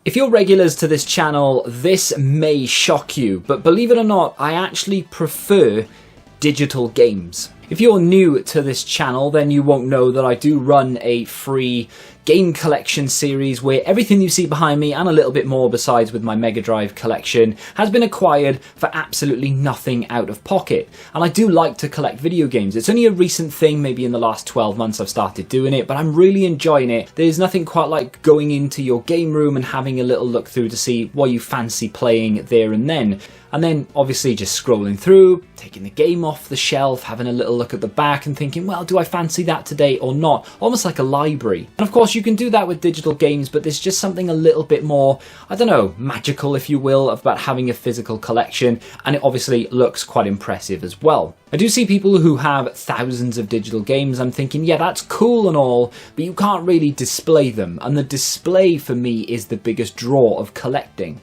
If you're regulars to this channel, this may shock you, but believe it or not, I actually prefer digital games. If you're new to this channel, then you won't know that I do run a free game collection series where everything you see behind me, and a little bit more besides with my Mega Drive collection, has been acquired for absolutely nothing out of pocket. And I do like to collect video games. It's only a recent thing, maybe in the last 12 months I've started doing it, but I'm really enjoying it. There's nothing quite like going into your game room and having a little look through to see what you fancy playing there and then. And then obviously just scrolling through, taking the game off the shelf, having a little look at the back and thinking, well, do I fancy that today or not? Almost like a library. And of course you can do that with digital games, but there's just something a little bit more, I don't know, magical, if you will, about having a physical collection. And it obviously looks quite impressive as well. I do see people who have thousands of digital games. I'm thinking, yeah, that's cool and all, but you can't really display them. And the display for me is the biggest draw of collecting.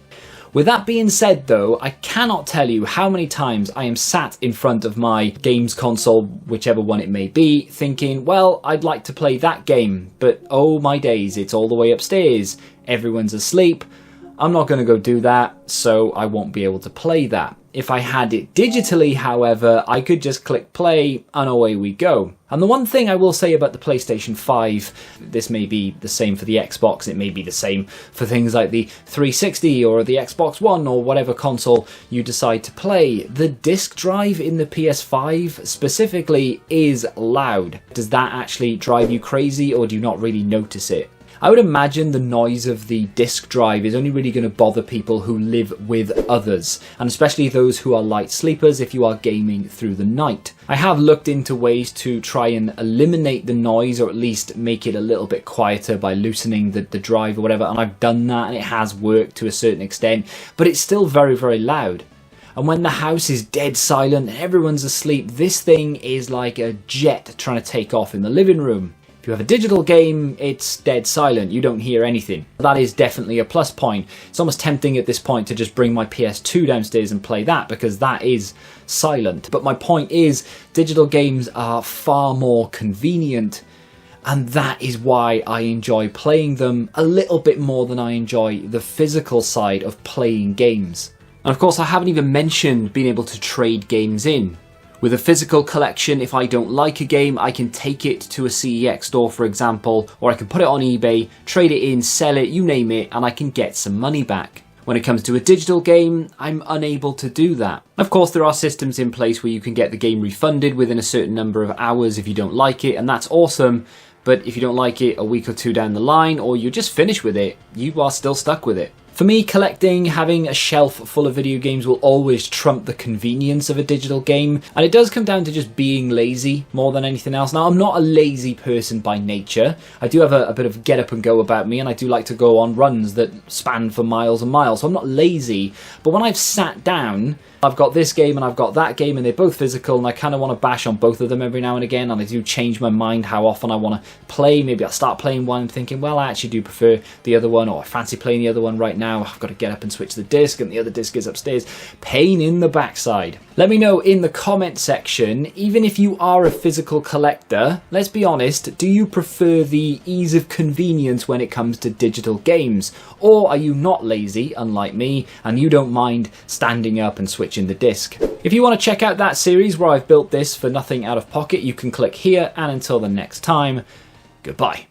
With that being said though, I cannot tell you how many times I am sat in front of my games console, whichever one it may be, thinking, well, I'd like to play that game, but oh my days, it's all the way upstairs, everyone's asleep, I'm not going to go do that, so I won't be able to play that. If I had it digitally, however, I could just click play and away we go. And the one thing I will say about the PlayStation 5, this may be the same for the Xbox, it may be the same for things like the 360 or the Xbox One or whatever console you decide to play, the disk drive in the PS5 specifically is loud. Does that actually drive you crazy, or do you not really notice it? I would imagine the noise of the disk drive is only really going to bother people who live with others, and especially those who are light sleepers if you are gaming through the night. I have looked into ways to try and eliminate the noise, or at least make it a little bit quieter by loosening the drive or whatever, and I've done that and it has worked to a certain extent, but it's still very, very loud. And when the house is dead silent and everyone's asleep, this thing is like a jet trying to take off in the living room. If you have a digital game, it's dead silent, you don't hear anything. That is definitely a plus point. It's almost tempting at this point to just bring my PS2 downstairs and play that, because that is silent. But my point is, digital games are far more convenient, and that is why I enjoy playing them a little bit more than I enjoy the physical side of playing games. And of course I haven't even mentioned being able to trade games in. With a physical collection, if I don't like a game, I can take it to a CEX store, for example, or I can put it on eBay, trade it in, sell it, you name it, and I can get some money back. When it comes to a digital game, I'm unable to do that. Of course, there are systems in place where you can get the game refunded within a certain number of hours if you don't like it, and that's awesome. But if you don't like it a week or two down the line, or you're just finished with it, you are still stuck with it. For me, collecting, having a shelf full of video games will always trump the convenience of a digital game, and it does come down to just being lazy more than anything else. Now, I'm not a lazy person by nature. I do have a bit of get up and go about me, and I do like to go on runs that span for miles and miles, so I'm not lazy. But when I've sat down, I've got this game and I've got that game, and they're both physical, and I kind of want to bash on both of them every now and again, and I do change my mind how often I want to play. Maybe I'll start playing one and thinking, well, I actually do prefer the other one, or I fancy playing the other one right now. I've got to get up and switch the disc, and the other disc is upstairs. Pain in the backside. Let me know in the comment section, even if you are a physical collector, let's be honest, do you prefer the ease of convenience when it comes to digital games? Or are you not lazy, unlike me, and you don't mind standing up and switching the disc? If you want to check out that series where I've built this for nothing out of pocket, you can click here, and until the next time, goodbye.